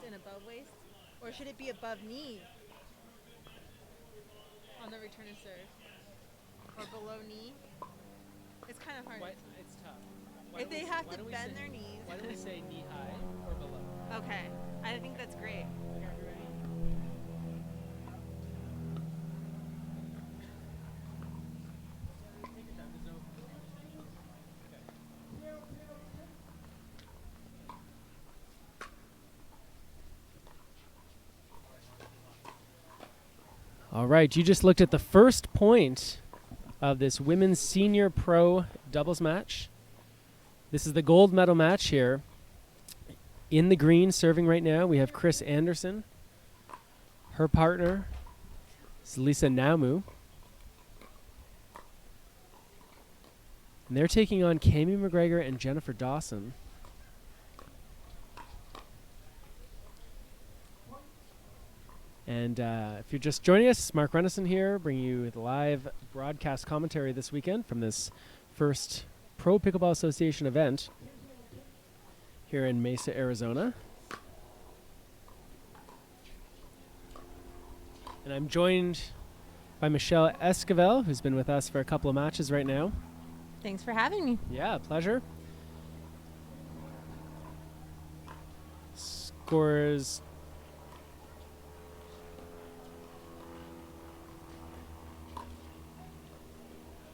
And above waist, or should it be above knee on the return and serve, or below knee? It's kind of hard. It's tough. If they have to bend their knees. Why don't we say knee high or below? Okay, I think that's great. All right, you just looked at the first point of this women's senior pro doubles match. This is the gold medal match here. In the green, serving right now, we have Chris Anderson. Her partner is Lisa Naumu. And they're taking on Cami MacGregor and Jennifer Dawson. And if you're just joining us, Mark Renison here, bringing you the live broadcast commentary this weekend from this first Pro Pickleball Association event here in Mesa, Arizona. And I'm joined by Michelle Esquivel, who's been with us for a couple of matches right now. Thanks for having me. Yeah, pleasure. Scores.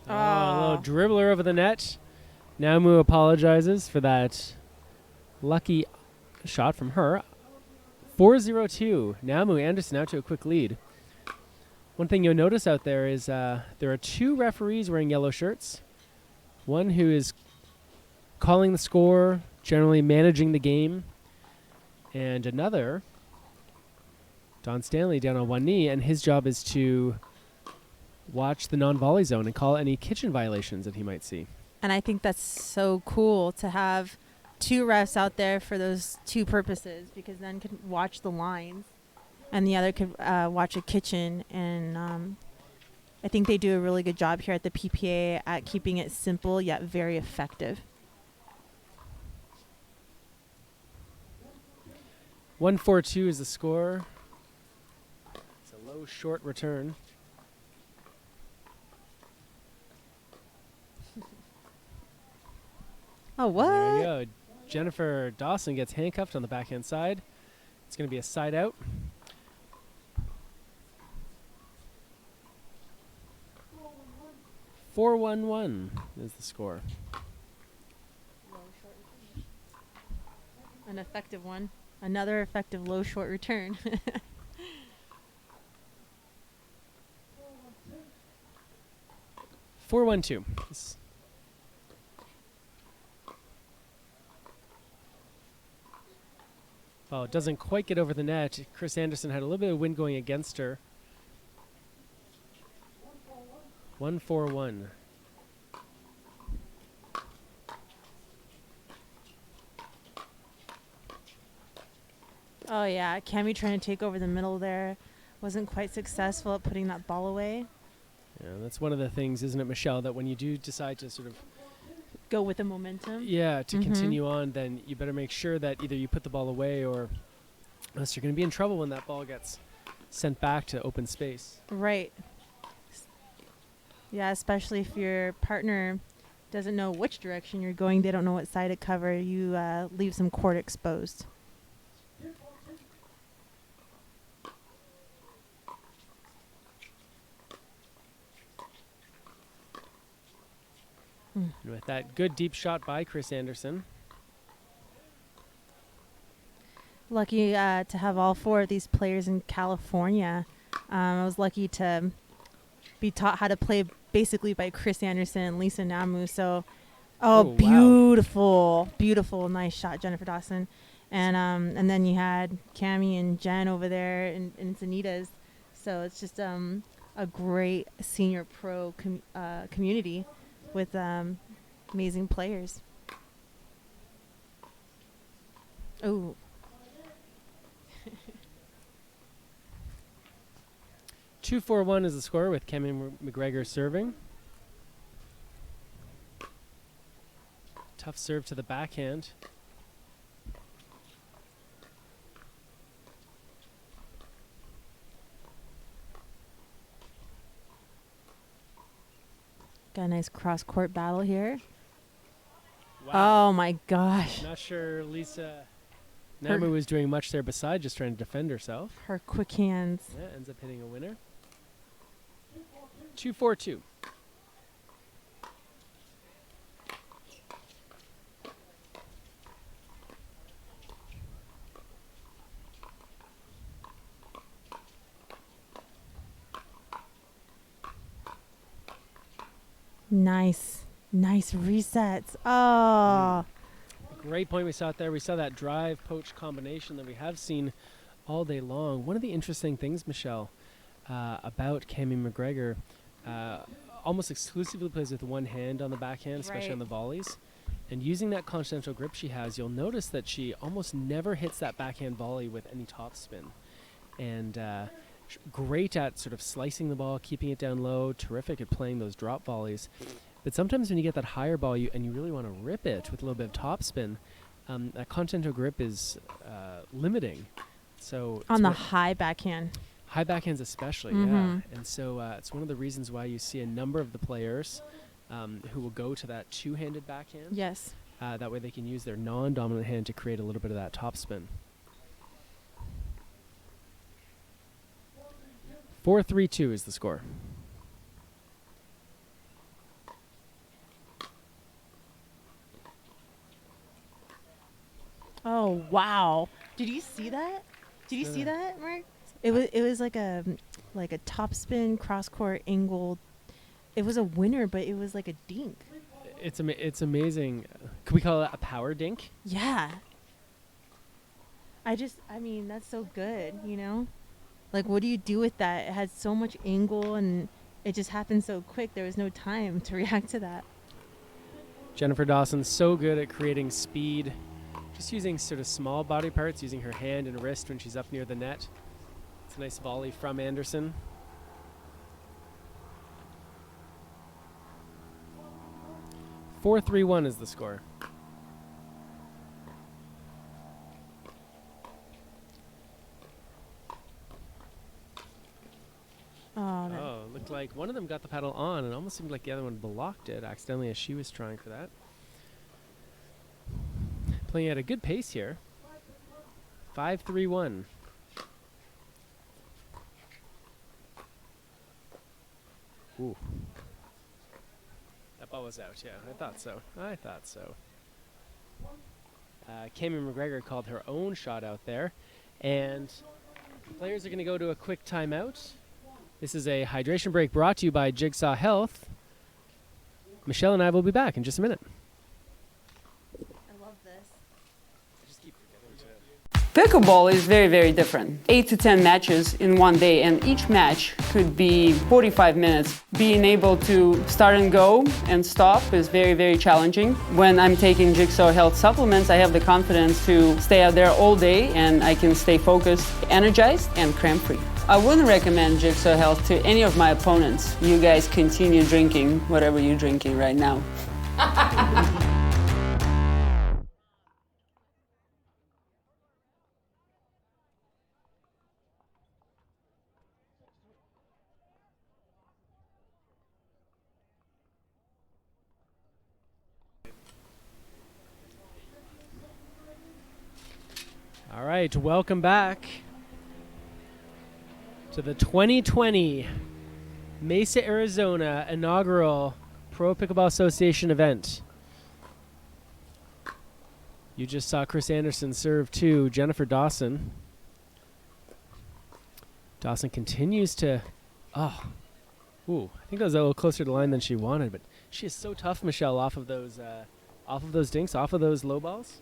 Oh, a little dribbler over the net. Naumu apologizes for that lucky shot from her. 4-0-2. Naumu Anderson out to a quick lead. One thing you'll notice out there is there are two referees wearing yellow shirts. One who is calling the score, generally managing the game, and another, Don Stanley, down on one knee, and his job is to watch the non-volley zone and call any kitchen violations that he might see. And I think that's so cool to have two refs out there for those two purposes, because then could watch the lines and the other could watch a kitchen. And I think they do a really good job here at the PPA at keeping it simple yet very effective. 1-4-2 is the score. It's a low short return. Oh, what? There you go. Jennifer Dawson gets handcuffed on the backhand side. It's going to be a side out. (4-1-1) is the score. An effective one. Another effective low short return. 4-1-2. Well, it doesn't quite get over the net. Chris Anderson had a little bit of wind going against her. 1-4-1. Oh, yeah. Cami trying to take over the middle there. Wasn't quite successful at putting that ball away. Yeah, that's one of the things, isn't it, Michelle, that when you do decide to sort of go with the momentum. Yeah, to continue on, then you better make sure that either you put the ball away or else you're going to be in trouble when that ball gets sent back to open space. Right. Yeah, especially if your partner doesn't know which direction you're going, they don't know what side to cover, you leave some court exposed. And with that good deep shot by Chris Anderson. Lucky to have all four of these players in California. I was lucky to be taught how to play basically by Chris Anderson and Lisa Naumu. So, wow. beautiful, nice shot, Jennifer Dawson. And then you had Cammie and Jen over there, and it's Anita's. So it's just a great senior pro community with amazing players. Oh. 2-4-1 is the score with Cammie MacGregor serving. Tough serve to the backhand. Got a nice cross-court battle here. Wow. Oh, my gosh. Not sure Lisa Naumu was doing much there besides just trying to defend herself. Her quick hands. Yeah, ends up hitting a winner. 2-4-2. Nice resets. Oh. Great point we saw it there. We saw that drive poach combination that we have seen all day long. One of the interesting things, Michelle, about Cammie MacGregor, almost exclusively plays with one hand on the backhand, especially on the volleys. And using that continental grip she has, you'll notice that she almost never hits that backhand volley with any topspin. And great at sort of slicing the ball, keeping it down low, terrific at playing those drop volleys. But sometimes when you get that higher ball and you really want to rip it with a little bit of topspin, that continental grip is limiting. So on the high backhand. High backhands especially, yeah. And so it's one of the reasons why you see a number of the players who will go to that two-handed backhand. Yes. That way they can use their non-dominant hand to create a little bit of that topspin. 4-3-2 is the score. Oh, wow. Did you see that? Did you see that, Mark? It was like a topspin cross-court angle. It was a winner, but it was like a dink. It's amazing. Could we call it a power dink? Yeah. I mean, that's so good, you know? Like, what do you do with that? It had so much angle, and it just happened so quick. There was no time to react to that. Jennifer Dawson's so good at creating speed, just using sort of small body parts, using her hand and wrist when she's up near the net. It's a nice volley from Anderson. – 4-3-1 is the score. Oh, looked like one of them got the paddle on and almost seemed like the other one blocked it accidentally as she was trying for that. Playing at a good pace here. 5-3-1. Ooh. That ball was out, yeah. I thought so. Cammie MacGregor called her own shot out there. And players are going to go to a quick timeout. This is a hydration break brought to you by Jigsaw Health. Michelle and I will be back in just a minute. I love this. Pickleball is very, very different. 8 to 10 matches in one day, and each match could be 45 minutes. Being able to start and go and stop is very, very challenging. When I'm taking Jigsaw Health supplements, I have the confidence to stay out there all day, and I can stay focused, energized, and cramp-free. I wouldn't recommend Jigsaw Health to any of my opponents. You guys continue drinking whatever you're drinking right now. All right, welcome back to the 2020 Mesa, Arizona inaugural Pro Pickleball Association event. You just saw Chris Anderson serve to Jennifer Dawson. Dawson continues to Ooh, I think that was a little closer to the line than she wanted, but she is so tough, Michelle, off of those dinks, off of those low balls.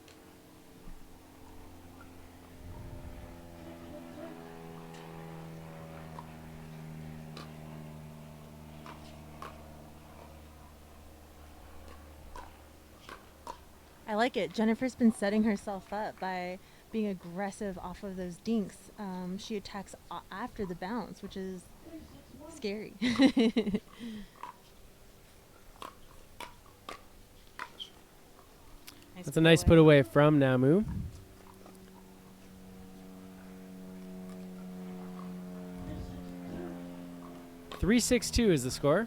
I like it. Jennifer's been setting herself up by being aggressive off of those dinks. She attacks after the bounce, which is scary. That's a nice put away from Naumu. .362 is the score.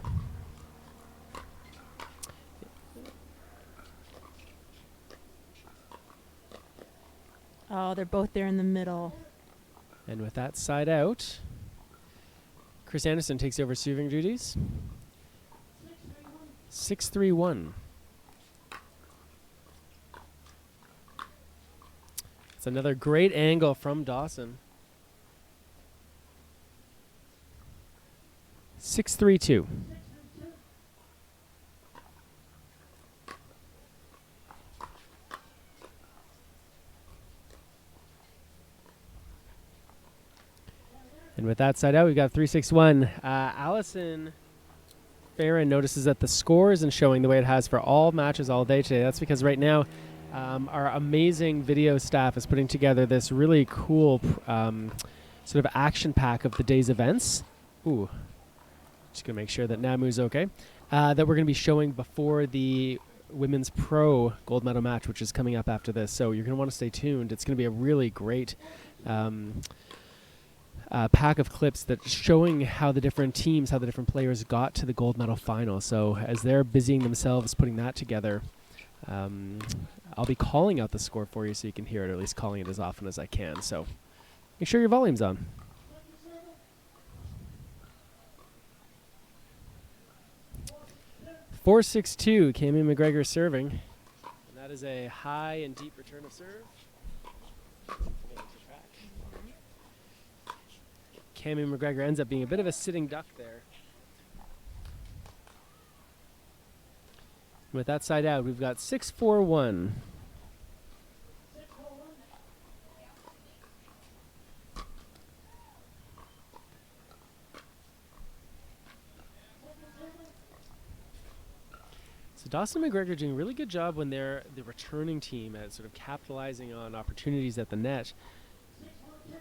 Oh, they're both there in the middle. And with that side out, Chris Anderson takes over serving duties. 6-3-1. It's another great angle from Dawson. 6-3-2. And with that side out, we've got 3-6-1. Allison Farron notices that the score isn't showing the way it has for all matches all day today. That's because right now our amazing video staff is putting together this really cool sort of action pack of the day's events. Ooh, just going to make sure that Naumu's okay. That we're going to be showing before the Women's Pro gold medal match, which is coming up after this. So you're going to want to stay tuned. It's going to be a really great pack of clips that's showing how the different teams, how the different players got to the gold medal final. So as they're busying themselves putting that together, I'll be calling out the score for you so you can hear it, or at least calling it as often as I can. So make sure your volume's on. .462, Cammy MacGregor serving. And that is a high and deep return of serve. Cammy MacGregor ends up being a bit of a sitting duck there. With that side out, we've got 6-4-1. So Dawson and MacGregor doing a really good job when they're the returning team at sort of capitalizing on opportunities at the net.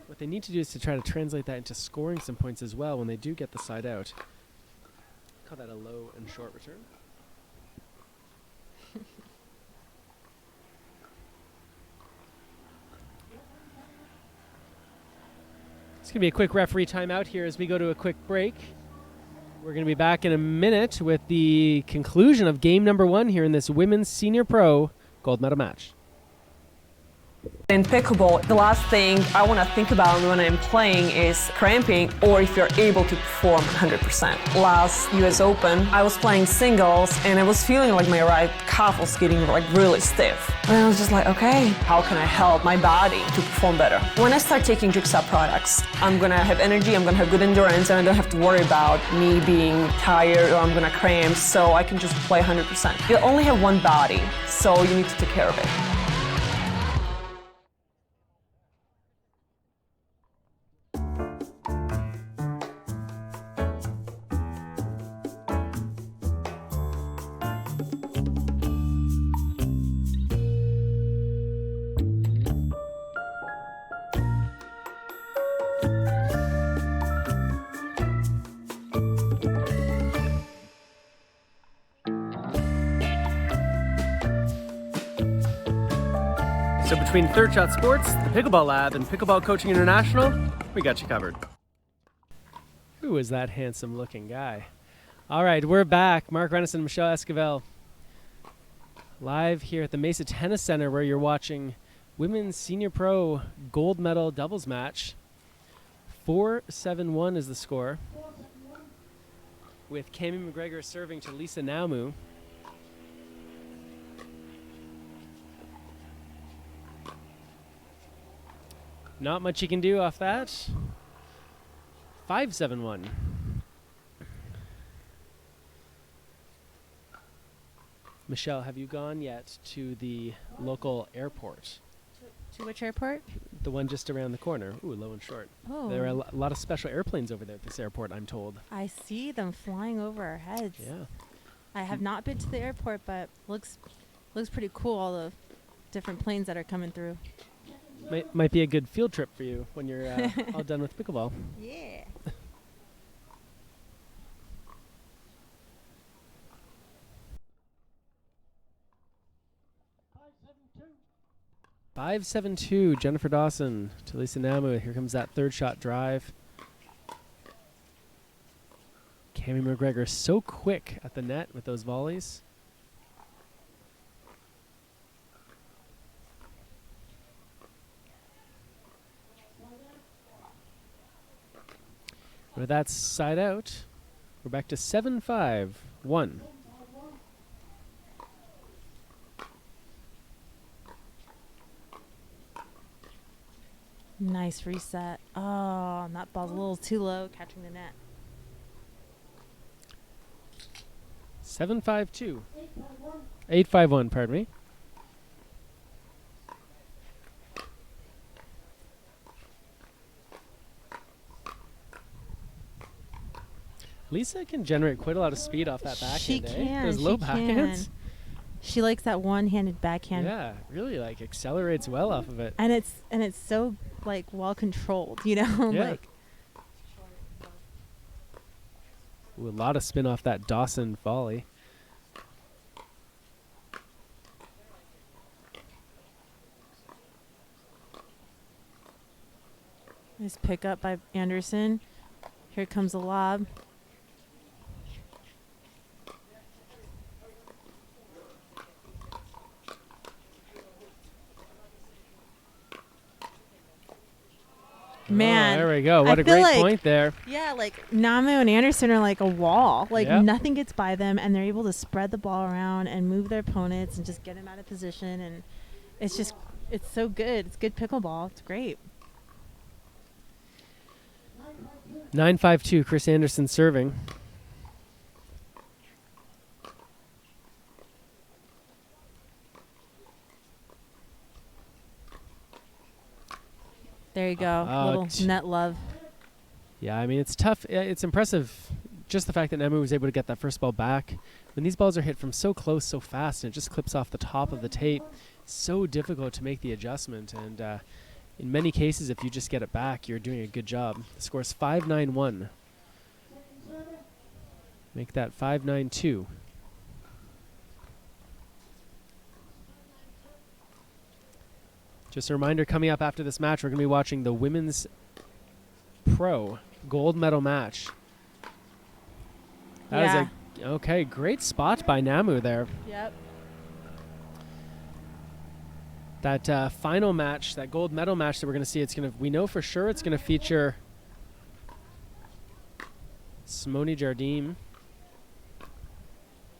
What they need to do is to try to translate that into scoring some points as well when they do get the side out. Call that a low and short return. It's going to be a quick referee timeout here as we go to a quick break. We're going to be back in a minute with the conclusion of game number 1 here in this Women's Senior Pro gold medal match. In pickleball, the last thing I want to think about when I'm playing is cramping or if you're able to perform 100%. Last US Open, I was playing singles and I was feeling like my right calf was getting like really stiff. And I was just like, okay, how can I help my body to perform better? When I start taking Jigsaw products, I'm going to have energy, I'm going to have good endurance, and I don't have to worry about me being tired or I'm going to cramp, so I can just play 100%. You only have one body, so you need to take care of it. So between Third Shot Sports, the Pickleball Lab, and Pickleball Coaching International, we got you covered. Who is that handsome looking guy? All right, we're back. Mark Renison and Michelle Esquivel live here at the Mesa Tennis Center where you're watching Women's Senior Pro gold medal doubles match. 4-7-1 is the score, with Cammy MacGregor serving to Lisa Naumu. Not much you can do off that. 5-7-1. Michelle, have you gone yet to the local airport? To which airport? The one just around the corner. Ooh, low and short. Oh. There are a lot of special airplanes over there at this airport, I'm told. I see them flying over our heads. Yeah. I have not been to the airport, but looks pretty cool, all the different planes that are coming through. Might be a good field trip for you when you're all done with pickleball. Yeah. 5-7-2, Jennifer Dawson to Lisa Naumu. Here comes that third shot drive. Cammy MacGregor so quick at the net with those volleys. With that side out, we're back to 7-5-1. Nice reset. Oh, and that ball's a little too low, catching the net. 7-5-2. 8-5-1, pardon me. Lisa can generate quite a lot of speed off that backhand. She can. Those low backhands. She likes that one-handed backhand. Yeah, really like accelerates well off of it. And it's so like well controlled, you know. Yeah. Like Ooh, a lot of spin off that Dawson volley. nice pickup by Anderson. Here comes the lob. Man, oh, there we go. What I a feel great like- point there. Yeah, like Naumu and Anderson are like a wall. Like Yep. nothing gets by them, and they're able to spread the ball around and move their opponents and just get them out of position. And it's so good. It's good pickleball. It's great. 9-5-2, Chris Anderson serving. There you go. Little net love. Yeah, I mean, it's tough. It's impressive just the fact that Naumu was able to get that first ball back. When these balls are hit from so close, so fast, and it just clips off the top of the tape, it's so difficult to make the adjustment. And in many cases, if you just get it back, you're doing a good job. The score is 5-9-1. Make that 5-9-2. Just a reminder, coming up after this match, we're going to be watching the Women's Pro gold medal match. That is okay, great spot by Naumu there. Yep. That final match, that gold medal match that we're going to see, we know for sure it's going to feature Simone Jardim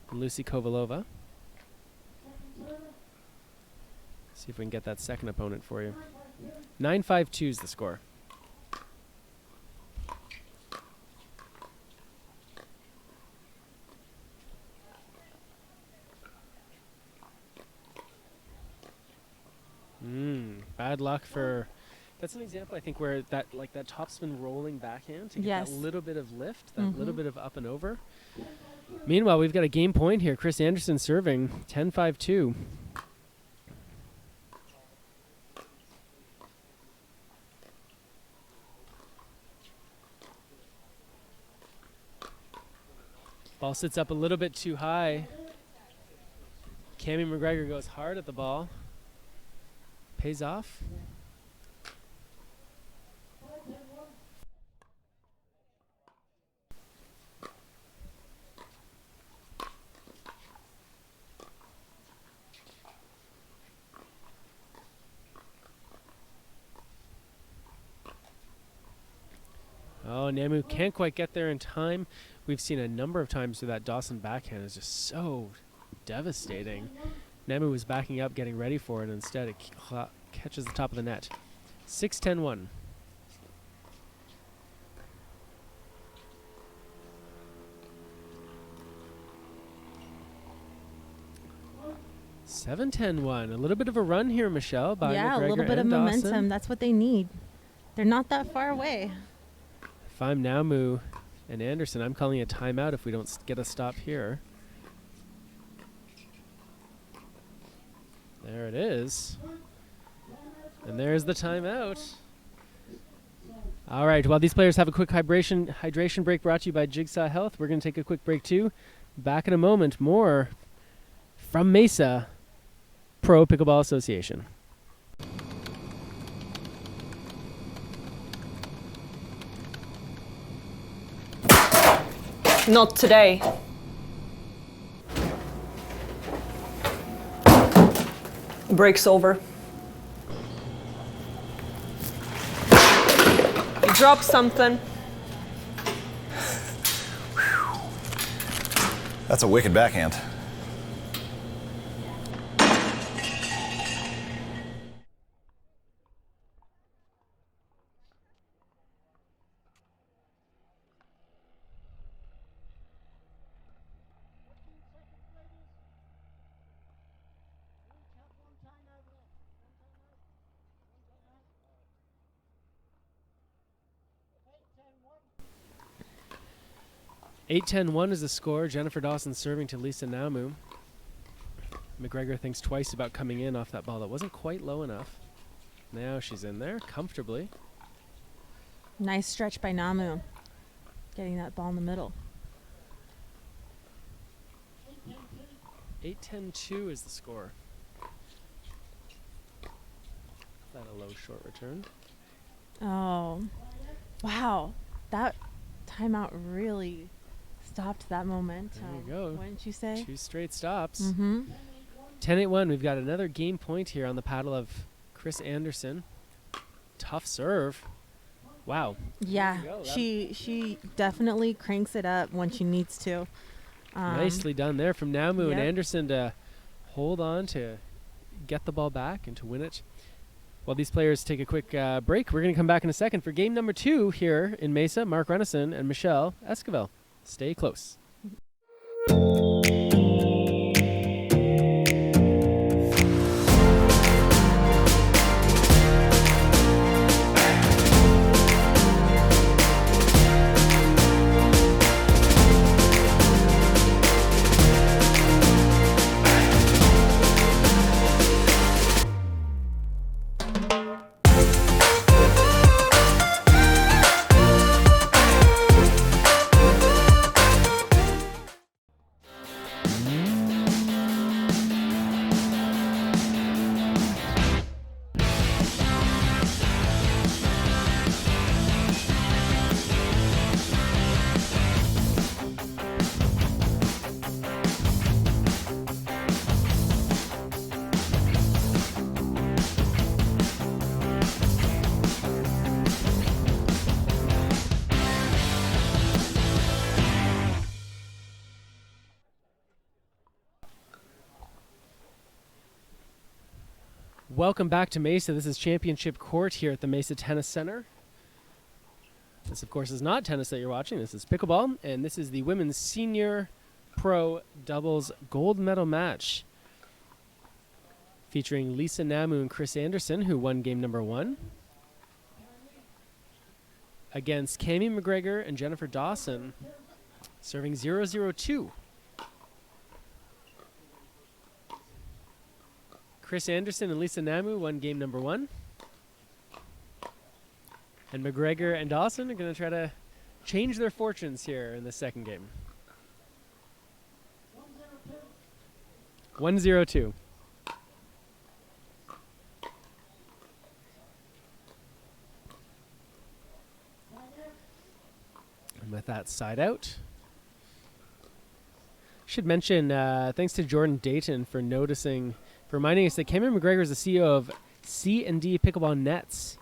and Lucy Kovalova. See if we can get that second opponent for you. 9-5-2 is the score. Bad luck for. That's an example, I think, where that topspin rolling backhand to get that little bit of lift, that little bit of up and over. Meanwhile, we've got a game point here. Chris Anderson serving 10-5-2. Ball sits up a little bit too high. Cammy MacGregor goes hard at the ball. Pays off. Oh, Naumu can't quite get there in time. We've seen a number of times where that Dawson backhand is just so devastating. Naumu was backing up, getting ready for it, and instead it catches the top of the net. 6-10-1. 7-10-1. A little bit of a run here, Michelle, by Yeah, MacGregor a little bit of and Dawson. momentum. That's what they need. They're not that far away. If I'm Naumu and Anderson, I'm calling a timeout if we don't get a stop here. There it is. And there's the timeout. All right, while these players have a quick hydration break brought to you by Jigsaw Health, we're going to take a quick break too. Back in a moment, more from Mesa Pro Pickleball Association. Not today. Break's over. You dropped something. That's a wicked backhand. Eight 10-1 is the score. Jennifer Dawson serving to Lisa Naumu. MacGregor thinks twice about coming in off that ball that wasn't quite low enough. Now she's in there comfortably. Nice stretch by Naumu. Getting that ball in the middle. 8-10-2 is the score. Is that a low short return? Oh, wow. That timeout really stopped that momentum. There you go. Wouldn't you say? 2 straight stops. Mm-hmm. 10-8-1. We've got another game point here on the paddle of Chris Anderson. Tough serve. Wow. Yeah, There you go. she definitely cranks it up when she needs to. Nicely done there from Naumu and Yep. Anderson to hold on to get the ball back and to win it. While these players take a quick break, we're going to come back in a second for game number 2 here in Mesa. Mark Renison and Michelle Esquivel. Stay close. Welcome back to Mesa. This is Championship Court here at the Mesa Tennis Center. This, of course, is not tennis that you're watching. This is pickleball, and this is the women's senior pro doubles gold medal match featuring Lisa Naumu and Chris Anderson, who won game number 1, against Cammie MacGregor and Jennifer Dawson, serving 0-0-2. Chris Anderson and Lisa Naumu won game number 1. And MacGregor and Dawson are going to try to change their fortunes here in the second game. 1-0-2. And with that side out. Should mention, thanks to Jordan Dayton for reminding us that Cameron MacGregor is the CEO of C&D Pickleball Nets.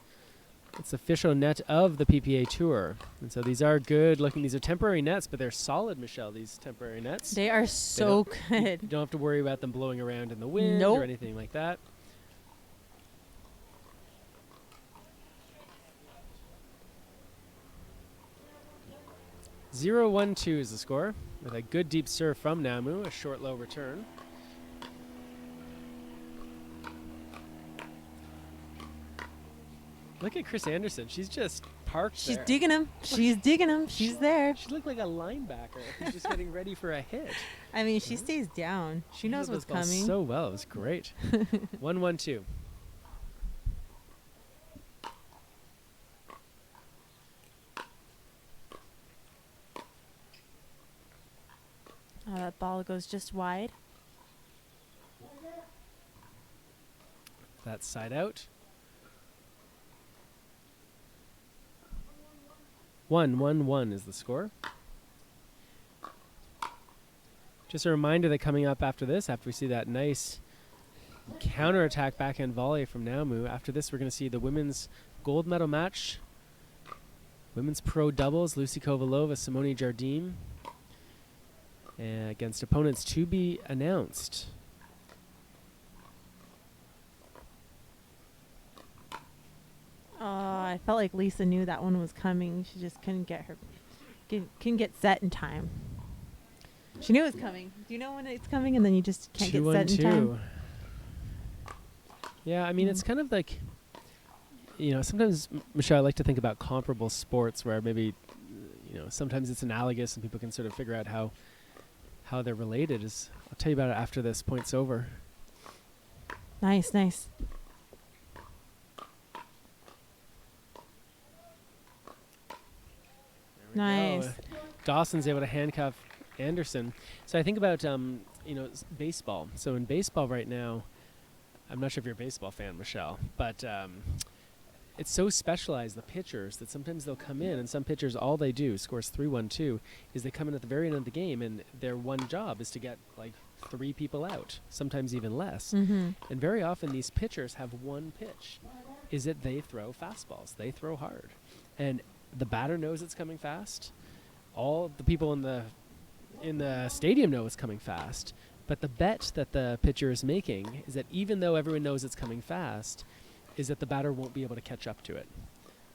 It's the official net of the PPA Tour. And so these are good looking. These are temporary nets, but they're solid, Michelle, these temporary nets. They are so good. You don't have to worry about them blowing around in the wind Nope. or anything like that. Zero 1-2 is the score, with a good deep serve from Naumu, a short low return. Look at Chris Anderson. She's just parked She's there. digging him. She's digging him. She's there. She looked like a linebacker who's just getting ready for a hit. I mean, she stays down. She knows did what's those balls coming. so well. It was great. 1-1-2. Oh, that ball goes just wide. That side out. 1-1-1 is the score. Just a reminder that coming up after this, after we see that nice counterattack backhand volley from Naumu, after this we're going to see the women's gold medal match. Women's pro doubles, Lucy Kovalova, Simone Jardim, against opponents to be announced. I felt like Lisa knew that one was coming. She just couldn't get set in time. She knew it was coming. Do you know when it's coming and then you just can't get set in time? Yeah, I mean, it's kind of like, sometimes, Michelle, I like to think about comparable sports where maybe, sometimes it's analogous and people can sort of figure out how they're related. I'll tell you about it after this point's over. Nice, nice. Nice. Dawson's able to handcuff Anderson. So I think about, baseball. So in baseball right now, I'm not sure if you're a baseball fan, Michelle, but it's so specialized, the pitchers, that sometimes they'll come in and some pitchers, all they do, scores 3-1-2, is they come in at the very end of the game and their one job is to get like 3 people out, sometimes even less. Mm-hmm. And very often these pitchers have one pitch, is that they throw fastballs. They throw hard. And the batter knows it's coming fast. All the people in the stadium know it's coming fast. But the bet that the pitcher is making is that even though everyone knows it's coming fast, is that the batter won't be able to catch up to it,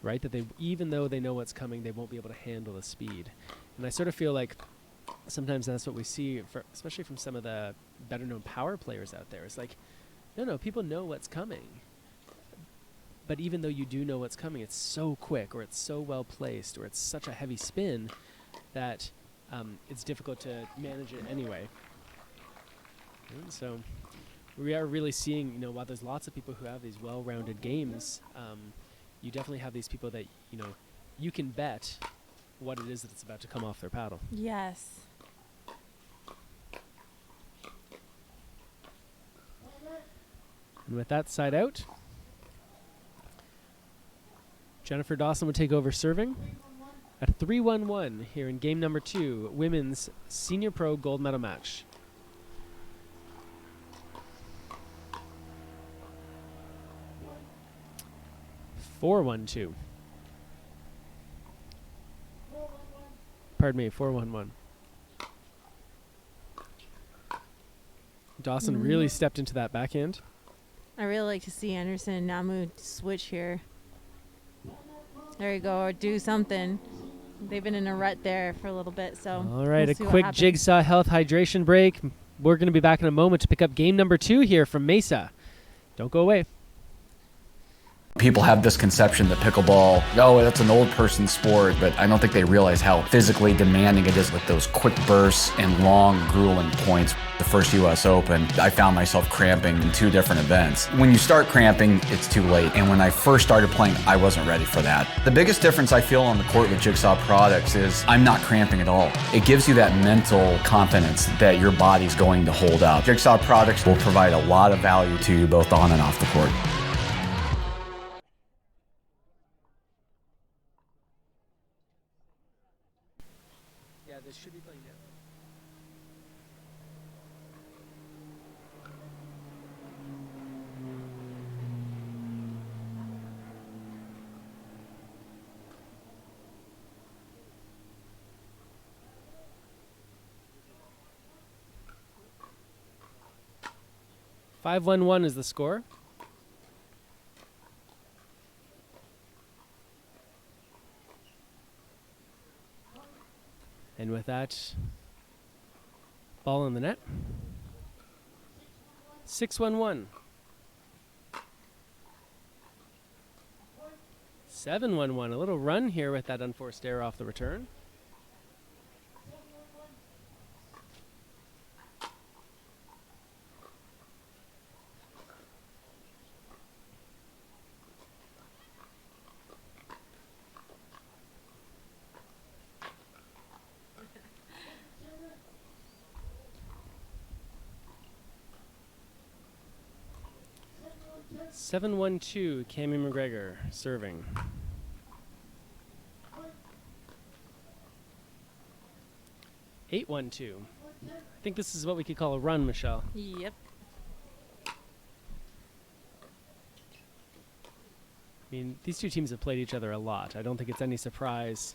right? That even though they know what's coming, they won't be able to handle the speed. And I sort of feel like sometimes that's what we see, especially from some of the better-known power players out there. It's like, no, people know what's coming. But even though you do know what's coming, it's so quick, or it's so well placed, or it's such a heavy spin that it's difficult to manage it anyway. And so we are really seeing, while there's lots of people who have these well-rounded games, you definitely have these people that, you can bet what it is that's about to come off their paddle. Yes. And with that side out, Jennifer Dawson would take over serving at 3-1-1 here in game number 2, women's senior pro gold medal match. Pardon me, 4-1-1. Dawson really stepped into that backhand. I really like to see Anderson and Naumu switch here. There you go, or do something. They've been in a rut there for a little bit, so all right, we'll a see what quick happens. Jigsaw health hydration break. We're going to be back in a moment to pick up game number 2 here from Mesa. Don't go away. People have this conception that pickleball, that's an old person sport, but I don't think they realize how physically demanding it is with those quick bursts and long, grueling points. The first US Open, I found myself cramping in 2 different events. When you start cramping, it's too late. And when I first started playing, I wasn't ready for that. The biggest difference I feel on the court with Jigsaw products is I'm not cramping at all. It gives you that mental confidence that your body's going to hold up. Jigsaw products will provide a lot of value to you both on and off the court. Yeah, this should be playing now. (5-1-1) is the score. And with that, ball in the net. 6-1-1. 7-1-1. A little run here with that unforced error off the return. Seven, 1-2, Cammy MacGregor serving. 8-1-2. I think this is what we could call a run, Michelle. Yep. I mean, these two teams have played each other a lot. I don't think it's any surprise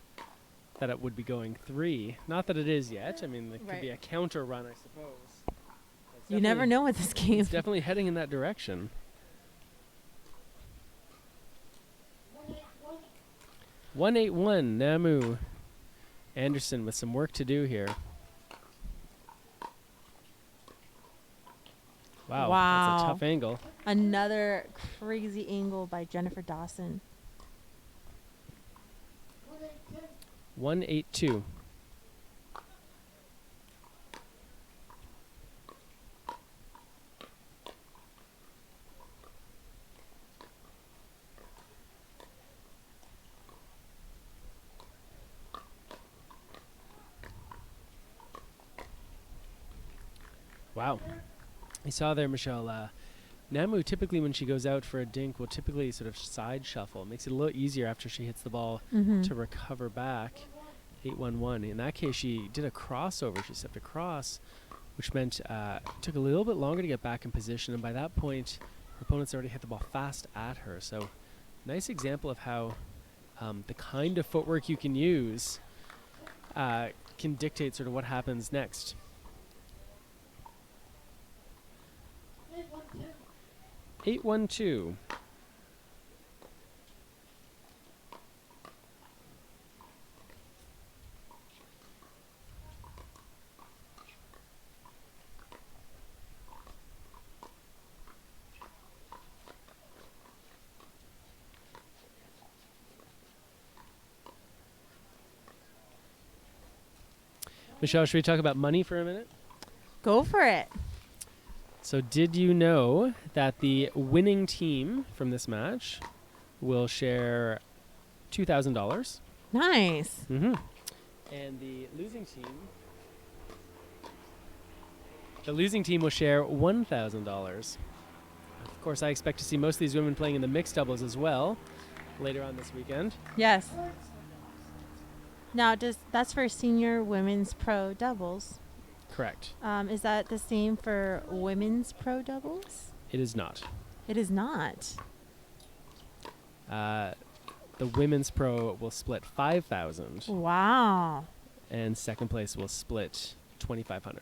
that it would be going 3. Not that it is yet. I mean, it could be a counter run, I suppose. You never know with this game. It's definitely heading in that direction. 1-8-1, Naumu. Anderson with some work to do here. Wow, that's a tough angle. Another crazy angle by Jennifer Dawson. 1-8-2. Wow. You saw there, Michelle, Naumu typically when she goes out for a dink will typically sort of side shuffle. It makes it a little easier after she hits the ball to recover back. 8-1-1. In that case, she did a crossover. She stepped across, which meant it took a little bit longer to get back in position. And by that point, her opponents already hit the ball fast at her. So nice example of how the kind of footwork you can use can dictate sort of what happens next. 8-1-2. Michelle, should we talk about money for a minute? Go for it. So did you know that the winning team from this match will share $2,000? Nice. Mm-hmm. And the losing team will share $1,000. Of course, I expect to see most of these women playing in the mixed doubles as well later on this weekend. Yes. Now, that's for senior women's pro doubles. Correct. Is that the same for women's pro doubles? It is not. It is not. The women's pro will split $5,000. Wow. And second place will split $2,500.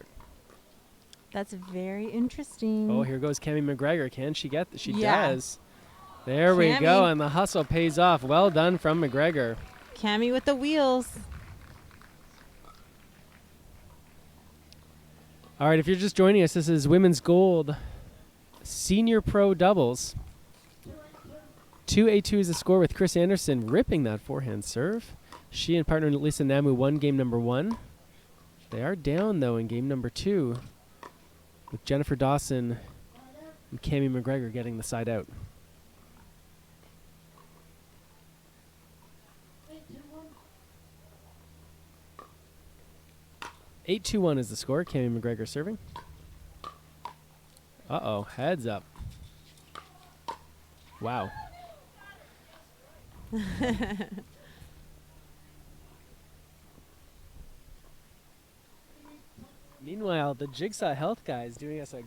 That's very interesting. Oh, here goes Cammy MacGregor. Can she get? She Yeah. does. There we go, and the hustle pays off. Well done from MacGregor. Cammy with the wheels. All right, if you're just joining us, this is Women's Gold Senior Pro Doubles. 2-8-2 is the score with Chris Anderson ripping that forehand serve. She and partner Lisa Naumu won game number 1. They are down, though, in game number 2 with Jennifer Dawson and Cammy MacGregor getting the side out. 8-2-1 is the score. Cammy MacGregor serving. Uh-oh, heads up. Wow. Meanwhile, the Jigsaw Health guys doing us a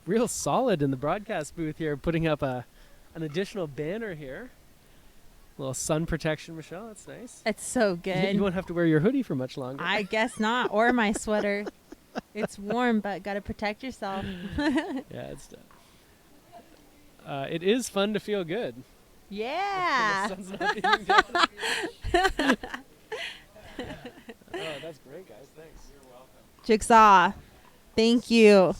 real solid in the broadcast booth here, putting up an additional banner here. A little sun protection, Michelle. That's nice. It's so good. You won't have to wear your hoodie for much longer. I guess not. Or my sweater. It's warm, but got to protect yourself. Yeah, it's it is fun to feel good. Yeah. The sun's not beating down. Oh, that's great, guys. Thanks. You're welcome. Jigsaw. Thank you.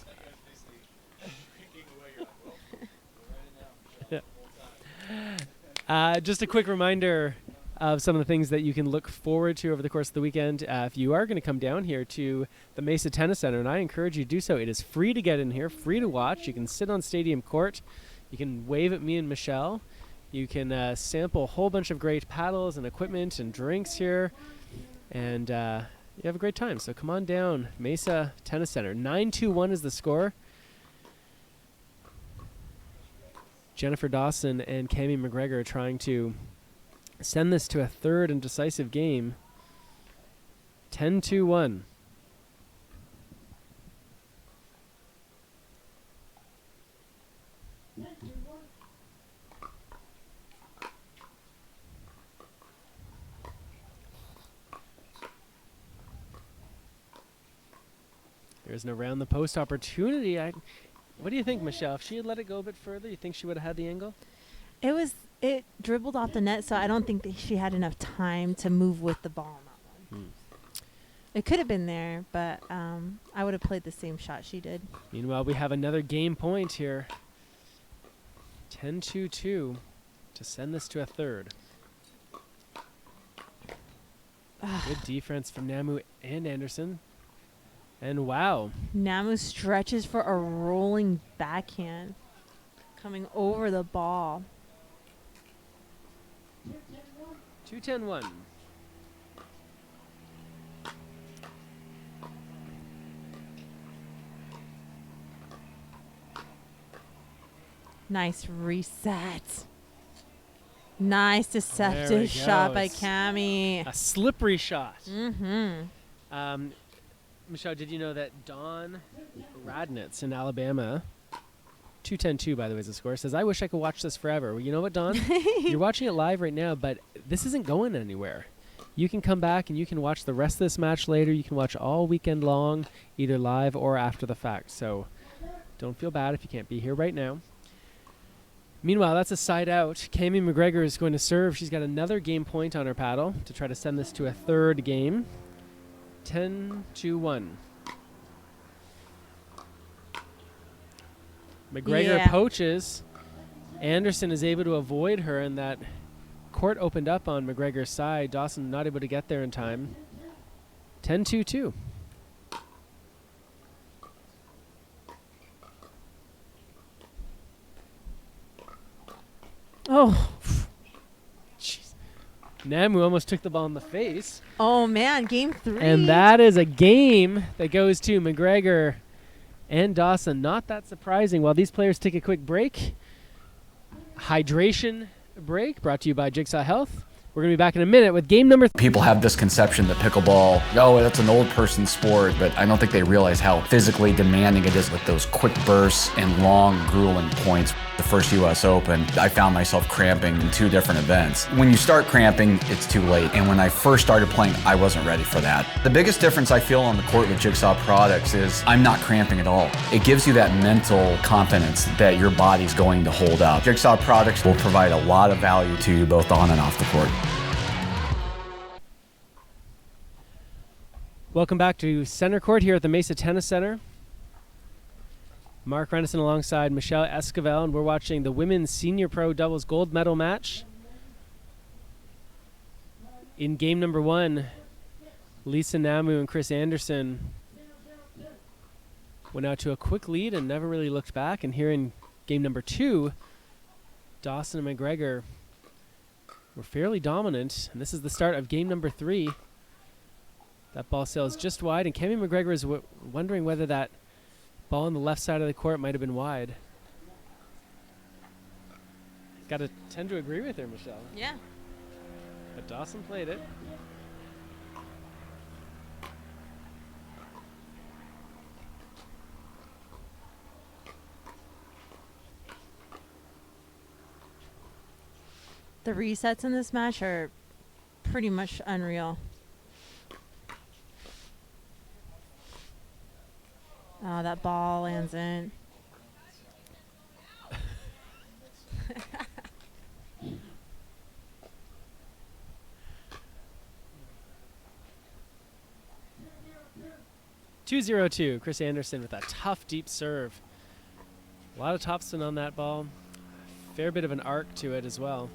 Just a quick reminder of some of the things that you can look forward to over the course of the weekend. If you are going to come down here to the Mesa Tennis Center, and I encourage you to do so, it is free to get in here, free to watch. You can sit on Stadium Court. You can wave at me and Michelle. You can sample a whole bunch of great paddles and equipment and drinks here. And you have a great time. So come on down, Mesa Tennis Center. 9-2-1 is the score. Jennifer Dawson and Cammie MacGregor trying to send this to a third and decisive game. 10-2-1. There's an around the post opportunity. What do you think, Michelle? If she had let it go a bit further, you think she would have had the angle? It dribbled off the net, so I don't think that she had enough time to move with the ball on that one. It could have been there, but I would have played the same shot she did. Meanwhile, we have another game point here. 10-2-2 to send this to a third. Good defense from Naumu and Anderson. And wow. Naumu stretches for a rolling backhand coming over the ball. 2-10-1. Nice reset. Nice There deceptive we shot go. by It's Cammie. A slippery shot. Mm-hmm. Michelle, did you know that Don Radnitz in Alabama, 2-10-2 by the way is the score, says, I wish I could watch this forever. Well, you know what, Don? You're watching it live right now, but this isn't going anywhere. You can come back and you can watch the rest of this match later. You can watch all weekend long, either live or after the fact. So don't feel bad if you can't be here right now. Meanwhile, that's a side out. Cammie MacGregor is going to serve. She's got another game point on her paddle to try to send this to a third game. 10-1. MacGregor poaches. Anderson is able to avoid her, and that court opened up on MacGregor's side. Dawson not able to get there in time. 10-2-2. Oh. Jeez. Naumu almost took the ball in the face. Oh, man. Game 3. And that is a game that goes to MacGregor and Dawson. Not that surprising. While these players take a quick break, hydration break brought to you by Jigsaw Health. We're going to be back in a minute with game number 3. People have this conception that pickleball, oh, that's an old person sport, but I don't think they realize how physically demanding it is with those quick bursts and long, grueling points. The first U.S. Open, I found myself cramping in 2 different events. When you start cramping, it's too late. And when I first started playing, I wasn't ready for that. The biggest difference I feel on the court with Jigsaw products is I'm not cramping at all. It gives you that mental confidence that your body's going to hold up. Jigsaw products will provide a lot of value to you both on and off the court. Welcome back to Center Court here at the Mesa Tennis Center. Mark Renison alongside Michelle Esquivel, and we're watching the Women's Senior Pro Doubles Gold Medal match. In game number 1, Lisa Naumu and Chris Anderson went out to a quick lead and never really looked back. And here in game number 2, Dawson and MacGregor were fairly dominant. And this is the start of game number 3. That ball sails just wide, and Cammie MacGregor is wondering whether that ball on the left side of the court might have been wide. Got to tend to agree with her, Michelle. Yeah. But Dawson played it. The resets in this match are pretty much unreal. Oh, that ball lands in. (2-0-2). Chris Anderson with a tough deep serve. A lot of topspin on that ball. Fair bit of an arc to it as well.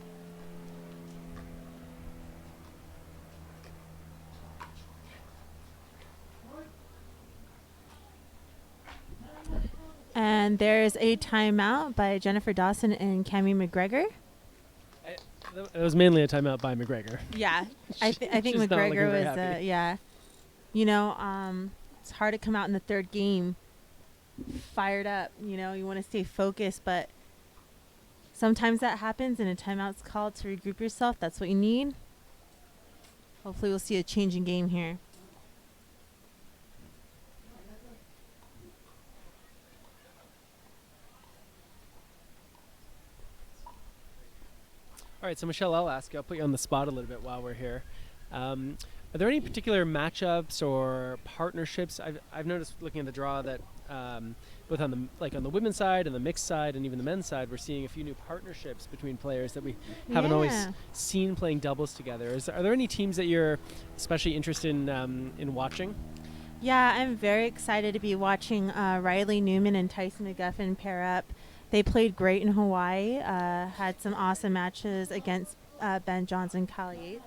And there's a timeout by Jennifer Dawson and Cammie MacGregor. It was mainly a timeout by MacGregor. Yeah, I think She's not MacGregor looking very was, happy. yeah. You know, it's hard to come out in the third game fired up. You know, you want to stay focused, but sometimes that happens and a timeout's called to regroup yourself. That's what you need. Hopefully we'll see a change in game here. All right, so Michelle, I'll ask you. I'll put you on the spot a little bit while we're here. Are there any particular matchups or partnerships? I've noticed looking at the draw that both on the women's side and the mixed side and even the men's side, we're seeing a few new partnerships between players that we haven't always seen playing doubles together. Are there any teams that you're especially interested in watching? Yeah, I'm very excited to be watching Riley Newman and Tyson McGuffin pair up. They played great in Hawaii, had some awesome matches against Ben Johnson Calliates.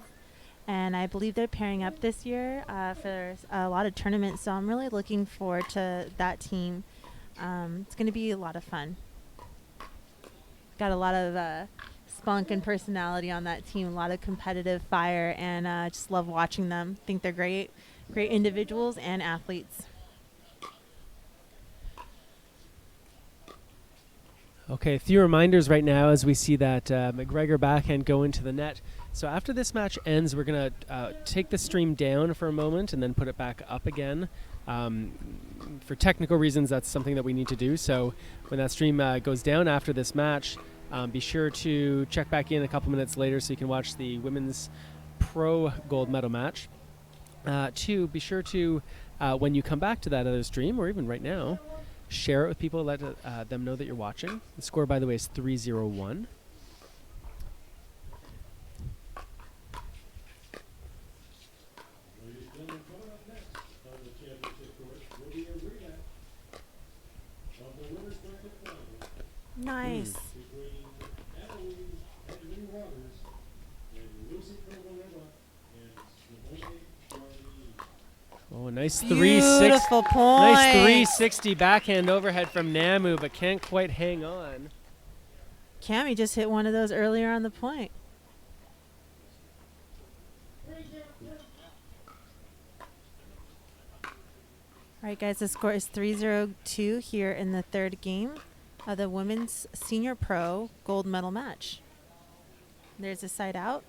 And I believe they're pairing up this year for a lot of tournaments, so I'm really looking forward to that team. It's going to be a lot of fun. Got a lot of spunk and personality on that team, a lot of competitive fire, and just love watching them. Think they're great individuals and athletes. Okay, a few reminders right now as we see that MacGregor backhand go into the net. So after this match ends, we're going to take the stream down for a moment and then put it back up again. For technical reasons, that's something that we need to do. So when that stream goes down after this match, be sure to check back in a couple minutes later so you can watch the women's pro gold medal match. Two, be sure to, when you come back to that other stream, or even right now, share it with people, let them know that you're watching. The score, by the way, is 3-0-1. Nice. Oh, nice Beautiful point. Nice 360 backhand overhead from Naumu, but can't quite hang on. Cammie just hit one of those earlier on the point. All right, guys, the score is 3-0-2 here in the third game of the Women's Senior Pro Gold Medal match. There's a side out.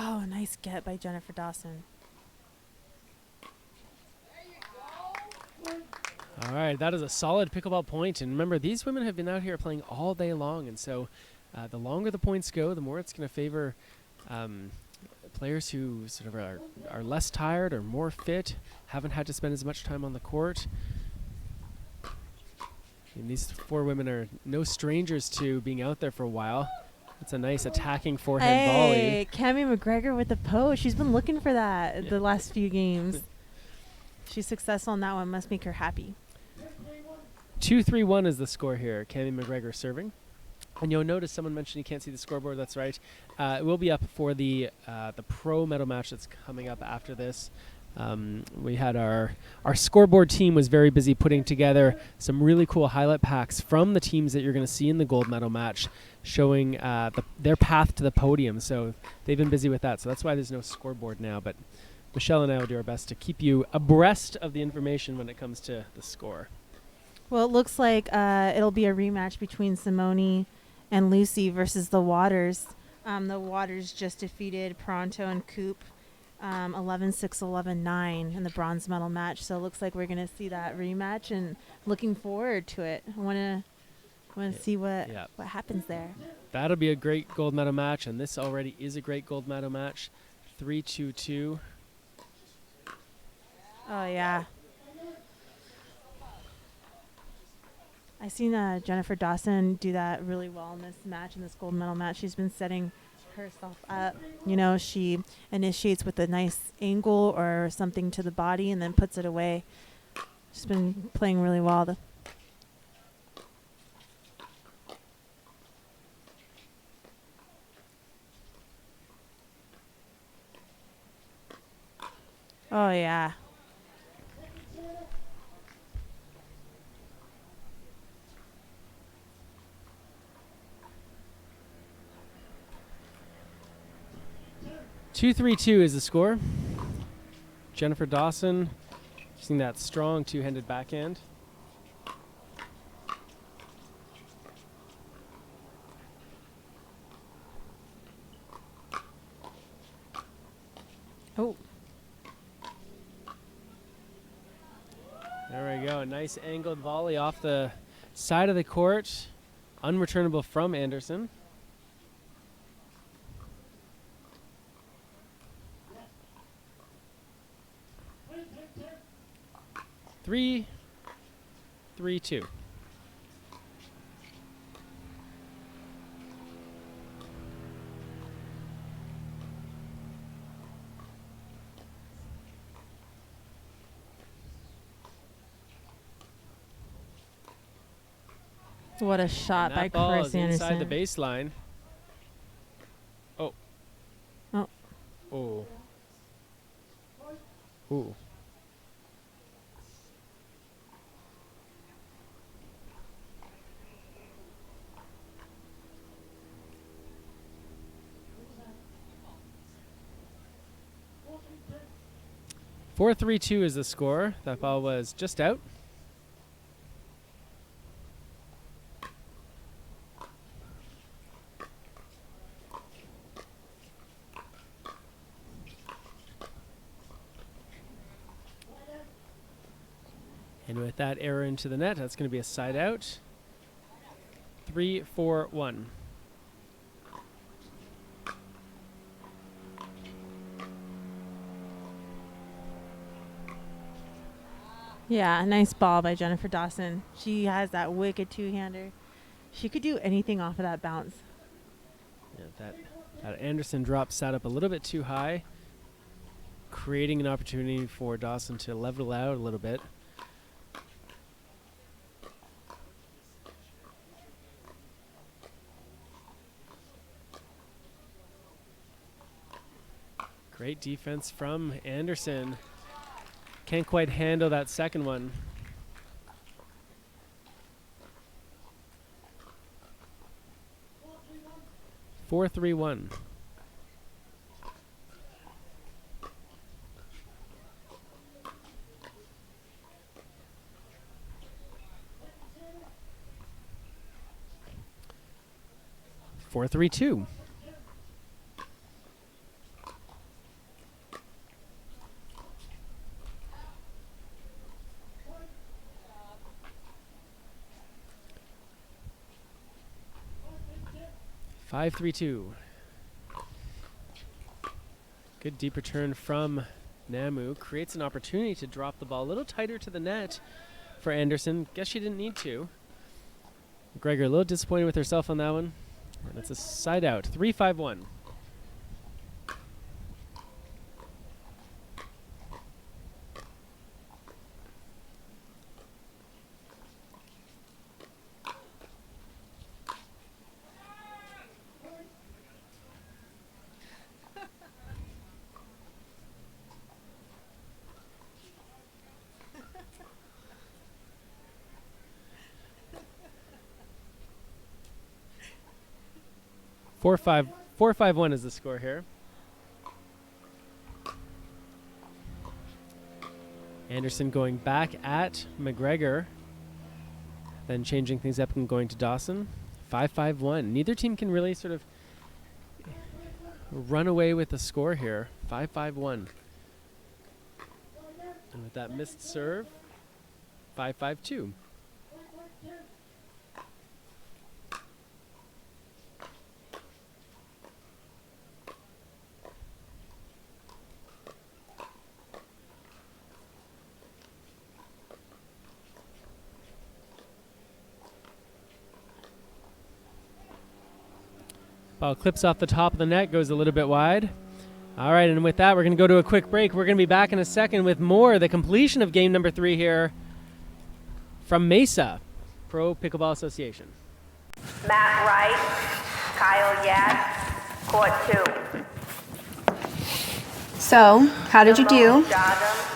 Oh, nice get by Jennifer Dawson. All right, that is a solid pickleball point. And remember, these women have been out here playing all day long. And so the longer the points go, the more it's going to favor players who sort of are less tired or more fit, haven't had to spend as much time on the court. And these four women are no strangers to being out there for a while. It's a nice attacking forehand volley. Hey, Cammie MacGregor with the post. She's been looking for that the last few games. She's successful in that one. Must make her happy. 2-3-1 is the score here. Cammie MacGregor serving. And you'll notice someone mentioned you can't see the scoreboard. That's right. It will be up for the pro medal match that's coming up after this. We had our scoreboard team was very busy putting together some really cool highlight packs from the teams that you're going to see in the gold medal match, showing their path to the podium. So they've been busy with that. So that's why there's no scoreboard now. But Michelle and I will do our best to keep you abreast of the information when it comes to the score. Well, it looks like it'll be a rematch between Simone and Lucy versus the Waters. The Waters just defeated Pronto and Coop 11-6, 11-9 in the bronze medal match. So it looks like we're going to see that rematch, and looking forward to it. I want to see what happens there. That'll be a great gold medal match, and this already is a great gold medal match. 3-2-2. Oh, yeah. I seen Jennifer Dawson do that really well in this match, in this gold medal match. She's been setting herself up. You know, she initiates with a nice angle or something to the body and then puts it away. She's been playing really well. Oh, yeah. Two, 3-2 is the score. Jennifer Dawson using that strong two-handed backhand. Oh. There we go. Nice angled volley off the side of the court. Unreturnable from Anderson. Three, 3-2. What a shot by That ball Chris is Anderson. inside the baseline. Oh. Oh. Oh. Ooh. Four, 3-2 is the score. That ball was just out. And with that error into the net, that's going to be a side out. 3-4-1. Yeah, nice ball by Jennifer Dawson. She has that wicked two-hander. She could do anything off of that bounce. Yeah, that Anderson drop sat up a little bit too high, creating an opportunity for Dawson to level out a little bit. Great defense from Anderson. Can't quite handle that second one. Four, 3-1. Four, 3-2. 5-3-2. Good deep return from Naumu. Creates an opportunity to drop the ball a little tighter to the net for Anderson. Guess she didn't need to. MacGregor a little disappointed with herself on that one. And it's a side out. 3-5-1. Four, 5-1 is the score here. Anderson going back at MacGregor, then changing things up and going to Dawson. 5-5-1. Neither team can really sort of run away with the score here. 5-5-1. And with that missed serve, 5-5-2. Ball clips off the top of the net, goes a little bit wide. All right, and with that, we're going to go to a quick break. We're going to be back in a second with more, the completion of game number 3 here from Mesa Pro Pickleball Association. Matt Wright, Kyle Yatt, court 2. So, how did you do?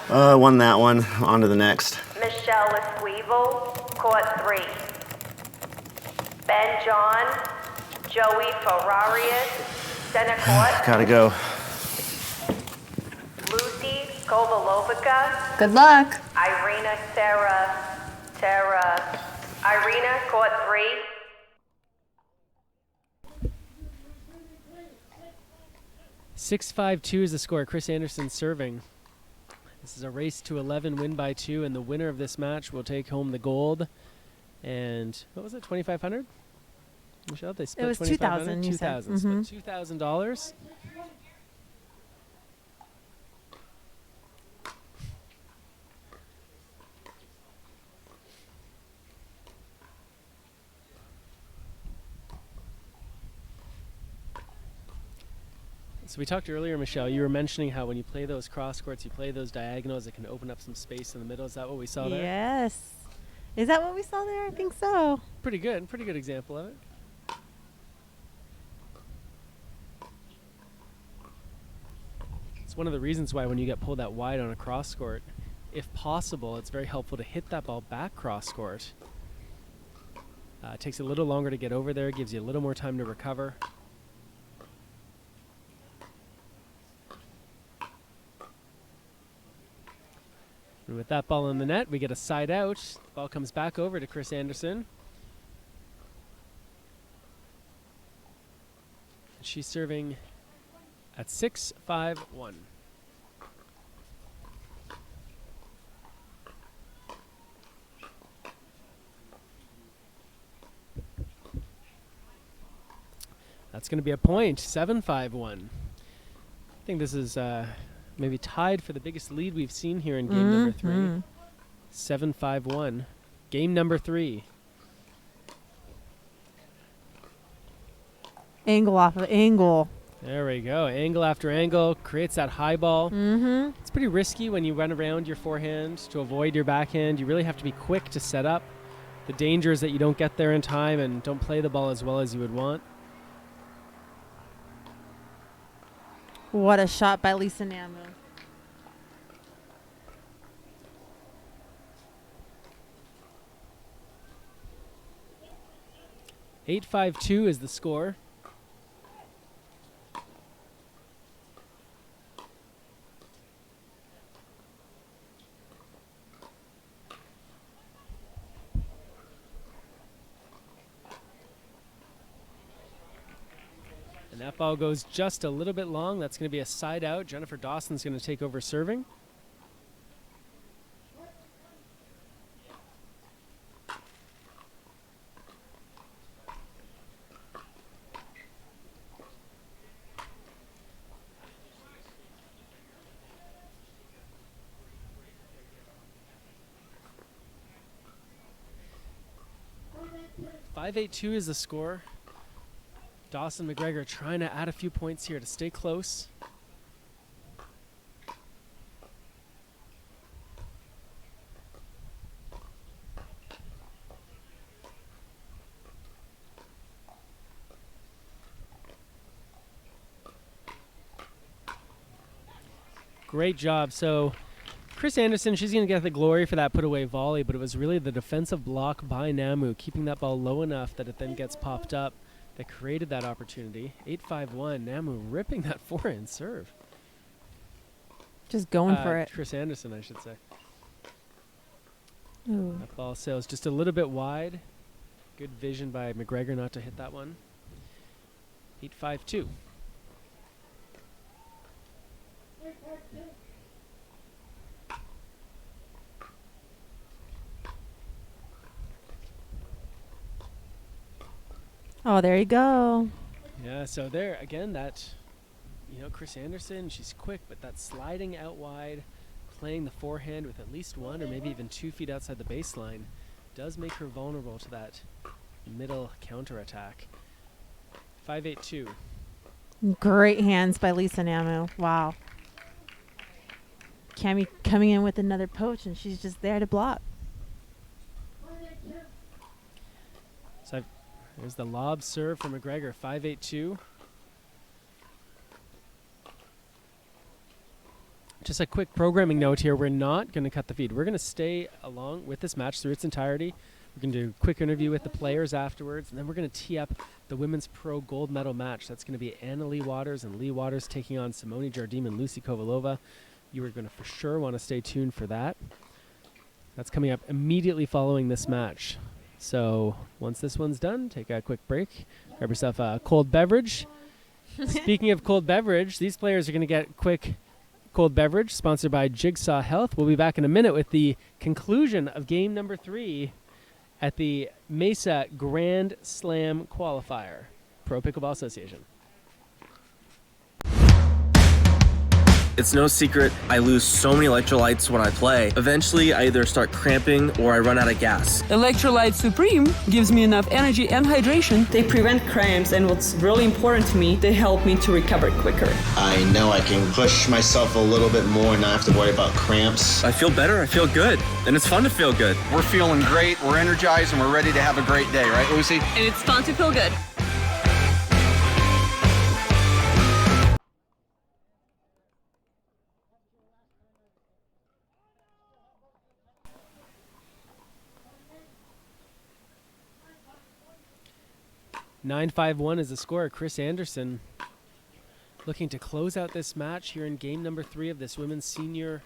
Won that one. On to the next. Michelle Esquivel, court 3. Ben John, Joey Ferrarius, center court. Gotta go. Lucy Kovalovica, Good luck. Irina Irina, court 3. (6-5-2) is the score. Chris Anderson serving. This is a race to 11, win by 2, and the winner of this match will take home the gold. And what was it, 2,500? Michelle, they split. It was 2,000. 2,000. Split $2,000. So we talked earlier, Michelle, you were mentioning how when you play those cross courts, you play those diagonals, it can open up some space in the middle. Is that what we saw there? Yes. Is that what we saw there? I think so. Pretty good example of it. It's one of the reasons why when you get pulled that wide on a cross court, if possible, it's very helpful to hit that ball back cross court. It takes a little longer to get over there, gives you a little more time to recover. And with that ball in the net, we get a side out. The ball comes back over to Chris Anderson. She's serving at 6-5-1. That's going to be a point, 7-5-1. I think this is maybe tied for the biggest lead we've seen here in game number 3. 7-5-1. Game number 3. Angle off of angle. There we go. Angle after angle creates that high ball. It's pretty risky when you run around your forehand to avoid your backhand. You really have to be quick to set up. The danger is that you don't get there in time and don't play the ball as well as you would want. What a shot by Lisa Naumu. (8-5-2) is the score. And that ball goes just a little bit long. That's going to be a side out. Jennifer Dawson's going to take over serving. (5-8-2) is the score. Dawson MacGregor trying to add a few points here to stay close. Great job. So Chris Anderson, she's going to get the glory for that put-away volley, but it was really the defensive block by Naumu, keeping that ball low enough that it then gets popped up, that created that opportunity. 8-5-1, Naumu ripping that forehand serve. Just going for it. Chris Anderson, I should say. Ooh. That ball sails just a little bit wide. Good vision by MacGregor not to hit that one. 8-5-2. Oh, there you go. Yeah, so there, again, that, Chris Anderson, she's quick, but that sliding out wide, playing the forehand with at least 1 or maybe even 2 feet outside the baseline does make her vulnerable to that middle counterattack. 5-8-2. Great hands by Lisa Naumu. Wow. Cami coming in with another poach, and she's just there to block. So there's the lob serve from MacGregor. 5-8-2. Just a quick programming note here. We're not going to cut the feed. We're going to stay along with this match through its entirety. We're going to do a quick interview with the players afterwards, and then we're going to tee up the women's pro gold medal match. That's going to be Anna Lee Waters and Lee Waters taking on Simone Jardim and Lucy Kovalova. You are going to for sure want to stay tuned for that. That's coming up immediately following this match. So once this one's done, take a quick break. Grab yourself a cold beverage. Speaking of cold beverage, these players are going to get quick cold beverage sponsored by Jigsaw Health. We'll be back in a minute with the conclusion of game number 3 at the Mesa Grand Slam Qualifier, Pro Pickleball Association. It's no secret I lose so many electrolytes when I play. Eventually, I either start cramping or I run out of gas. Electrolyte Supreme gives me enough energy and hydration. They prevent cramps, and what's really important to me, they help me to recover quicker. I know I can push myself a little bit more and not have to worry about cramps. I feel better, I feel good, and it's fun to feel good. We're feeling great, we're energized, and we're ready to have a great day, right, Lucy? And it's fun to feel good. Nine 5-1 is the score. Chris Anderson looking to close out this match here in game number 3 of this women's senior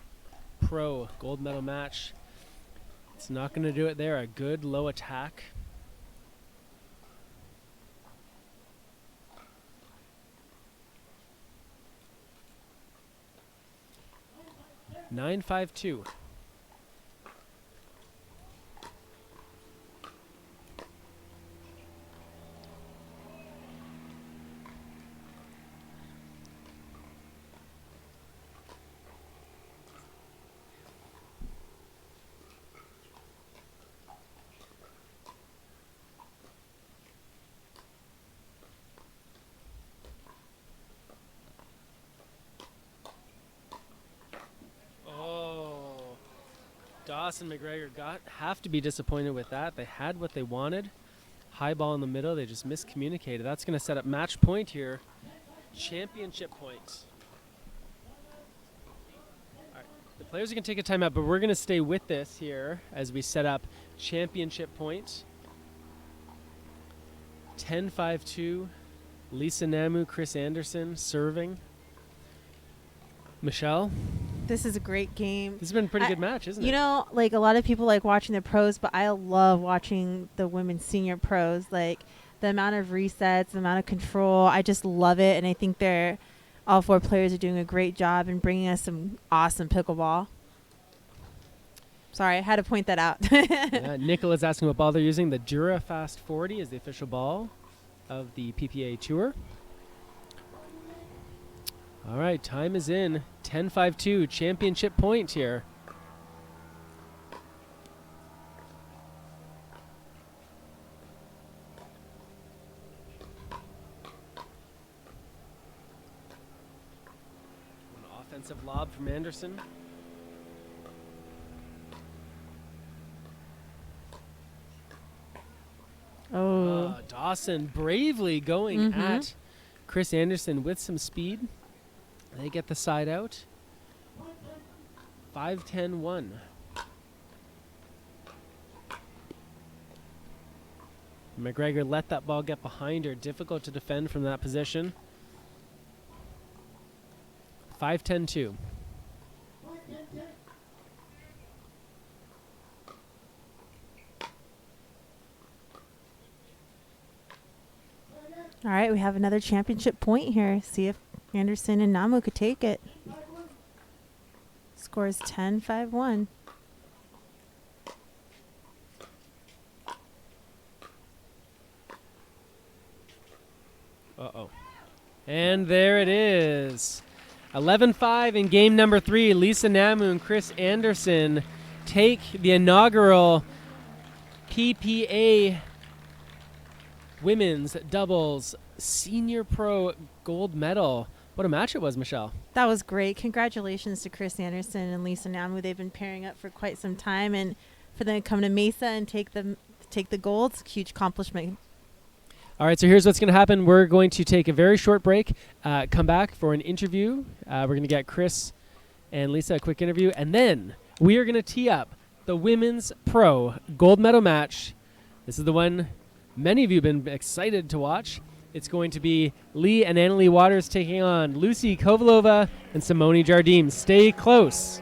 pro gold medal match. It's not going to do it there. A good low attack. Nine 5-2. Dawson MacGregor have to be disappointed with that. They had what they wanted. High ball in the middle. They just miscommunicated. That's going to set up match point here. Championship point. All right. The players are going to take a timeout, but we're going to stay with this here as we set up championship point. 10-5-2. Lisa Naumu, Chris Anderson serving. Michelle? This is a great game. This has been a pretty good match, isn't it? You know, like a lot of people like watching the pros, but I love watching the women's senior pros. Like the amount of resets, the amount of control. I just love it, and I think all 4 players are doing a great job in bringing us some awesome pickleball. Sorry, I had to point that out. Nicola's asking what ball they're using. The Dura Fast 40 is the official ball of the PPA Tour. All right, time is in. 10-5-2, championship point here. An offensive lob from Anderson. Dawson bravely going at Chris Anderson with some speed. They get the side out. 5-10-1. MacGregor let that ball get behind her. Difficult to defend from that position. 5-10-2. All right, we have another championship point here. See if Anderson and Naumu could take it. Score is 10-5-1. Uh-oh. And there it is. 11-5 in game number 3. Lisa Naumu and Chris Anderson take the inaugural PPA Women's Doubles Senior Pro gold medal. What a match it was, Michelle. That was great. Congratulations to Chris Anderson and Lisa Naumu. They've been pairing up for quite some time, and for them to come to Mesa and take the gold, it's a huge accomplishment. All right, so here's what's going to happen. We're going to take a very short break, come back for an interview. We're going to get Chris and Lisa a quick interview, and then we are going to tee up the Women's Pro gold medal match. This is the one many of you have been excited to watch. It's going to be Lee and Annalie Waters taking on Lucy Kovalova and Simone Jardim. Stay close.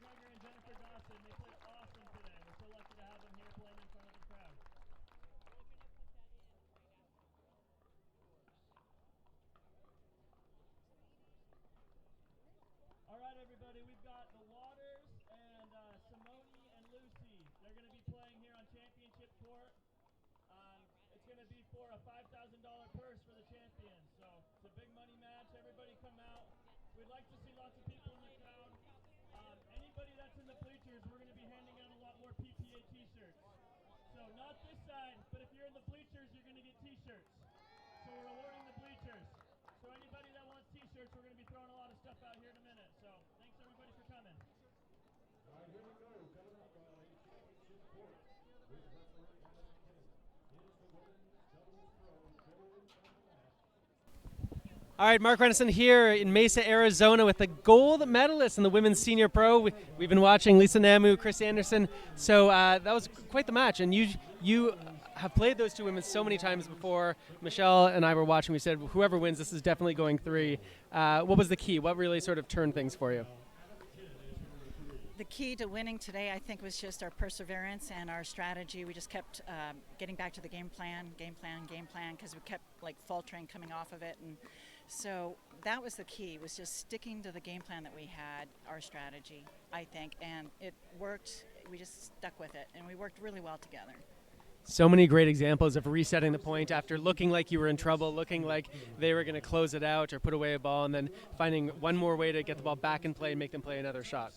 MacGregor and Dawson. They played awesome today. We're so lucky to have them here playing in front of the crowd. All right, everybody, we've got the Waters and Simone and Lucy. They're going to be playing here on championship court. It's going to be for a $5,000 purse for the champions. So it's a big money match. Everybody come out. We'd like to see lots of people in the crowd. Anybody that's in the bleachers, we're going to be handing out a lot more PPA t-shirts. So not this side, but if you're in the bleachers, you're going to get t-shirts. So we're awarding the bleachers. So anybody that wants t-shirts, we're going to be throwing a lot of stuff out here in a minute. So thanks everybody for coming. All right, here we go. Coming up on a championship court with referee Adam McKinnon. Here's the women's WDSrPro gold medal match. All right, Mark Renison here in Mesa, Arizona with the gold medalist in the Women's Senior Pro. We've been watching Lisa Naumu, Chris Anderson. So that was quite the match. And you have played those two women so many times before. Michelle and I were watching. We said, whoever wins, this is definitely going 3. What was the key? What really sort of turned things for you? The key to winning today, I think, was just our perseverance and our strategy. We just kept getting back to the game plan, because we kept faltering coming off of it. And so that was the key, was just sticking to the game plan that we had, our strategy, I think. And it worked. We just stuck with it, and we worked really well together. So many great examples of resetting the point after looking like you were in trouble, looking like they were going to close it out or put away a ball, and then finding one more way to get the ball back in play and make them play another shot.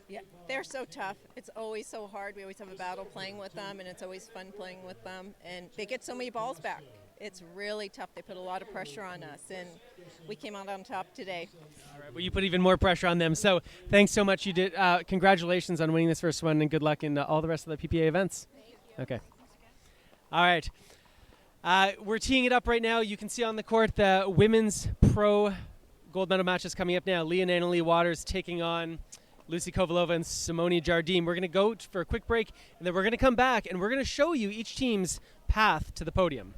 Yeah, they're so tough. It's always so hard. We always have a battle playing with them, and it's always fun playing with them. And they get so many balls back. It's really tough. They put a lot of pressure on us, and we came out on top today. All right, well, you put even more pressure on them. So thanks so much. You did. Congratulations on winning this first one, and good luck in all the rest of the PPA events. Okay. All right. We're teeing it up right now. You can see on the court the Women's Pro gold medal match is coming up now. Lee and Annalie Waters taking on Lucy Kovalova and Simone Jardim. We're going to go for a quick break, and then we're going to come back, and we're going to show you each team's path to the podium.